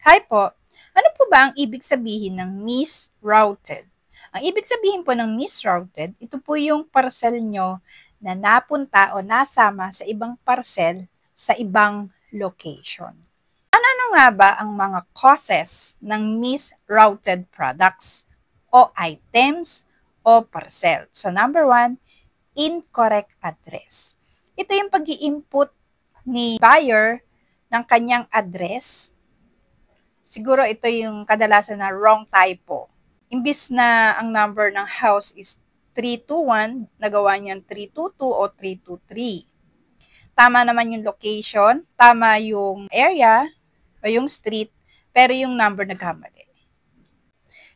Hi po. Ano po ba ang ibig sabihin ng misrouted? Ang ibig sabihin po ng misrouted, ito po yung parcel nyo na napunta o nasama sa ibang parcel sa ibang location. Ano nga ba ang mga causes ng misrouted products o items o parcel? So number one, incorrect address. Ito yung pag-i-input ni buyer ng kanyang address. Siguro ito yung kadalasan na wrong typo. Imbis na ang number ng house is 321, nagawa niyan 322 o 323. Tama naman yung location, tama yung area o yung street, pero yung number nagkamali.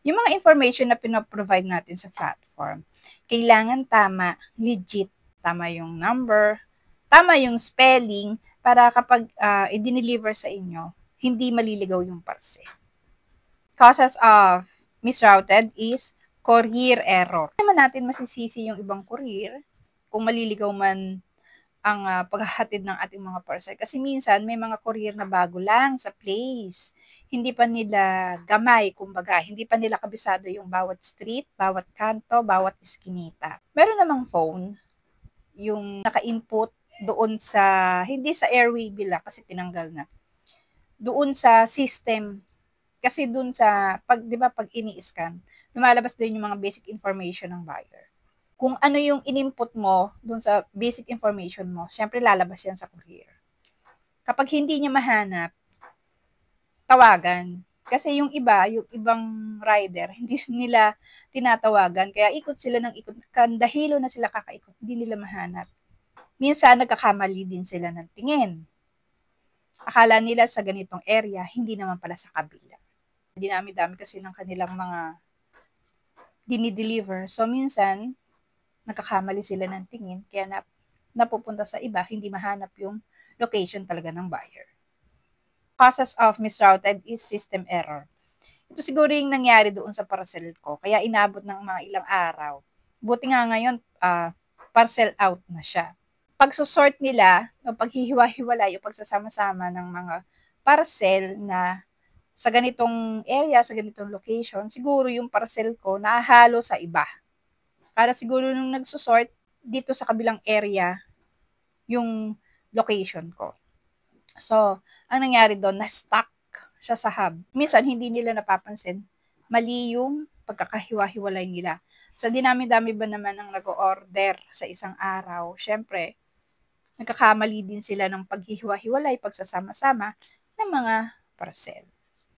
Yung mga information na pinaprovide natin sa platform, kailangan tama, legit, tama yung number, tama yung spelling, para kapag i-deliver sa inyo, hindi maliligaw yung parcel. Causes of misrouted is courier error. Hindi naman natin masisisi yung ibang courier kung maliligaw man ang paghahatid ng ating mga parcel. Kasi minsan, may mga courier na bago lang sa place. Hindi pa nila gamay, kumbaga. Hindi pa nila kabisado yung bawat street, bawat kanto, bawat iskinita. Meron namang phone, yung naka-input doon sa, hindi sa airway bill kasi tinanggal na. Doon sa system. Kasi doon sa, di ba, pag ini-scan, lumalabas din yung mga basic information ng buyer. Kung ano yung in-input mo doon sa basic information mo, syempre lalabas yan sa courier. Kapag hindi niya mahanap, tawagan. Kasi yung iba, yung ibang rider, hindi nila tinatawagan. Kaya ikot sila ng ikot. Kandahilo na sila kakaikot, hindi nila mahanap. Minsan, nagkakamali din sila ng tingin. Akala nila sa ganitong area, hindi naman pala sa kabila. Dinami-dami kasi ng kanilang mga dinideliver. So, minsan, nagkakamali sila ng tingin, kaya napupunta sa iba, hindi mahanap yung location talaga ng buyer. Causes of misrouted is system error. Ito siguro yung nangyari doon sa parcel ko, kaya inabot ng mga ilang araw. Buti nga ngayon, parcel out na siya. Pagsusort nila, o paghihiwa-hiwalay, o pagsasama-sama ng mga parcel na sa ganitong area, sa ganitong location, siguro yung parcel ko nahalo sa iba. Para siguro nung nagsusort dito sa kabilang area yung location ko. So, ang nangyari doon, na-stuck siya sa hub. Minsan, hindi nila napapansin, mali yung pagkakahiwa-hiwalay nila. Sa dinami-dami ba naman ang nag-order sa isang araw, syempre, nagkakamali din sila ng paghihiwa-hiwalay, pagsasama-sama ng mga parcel.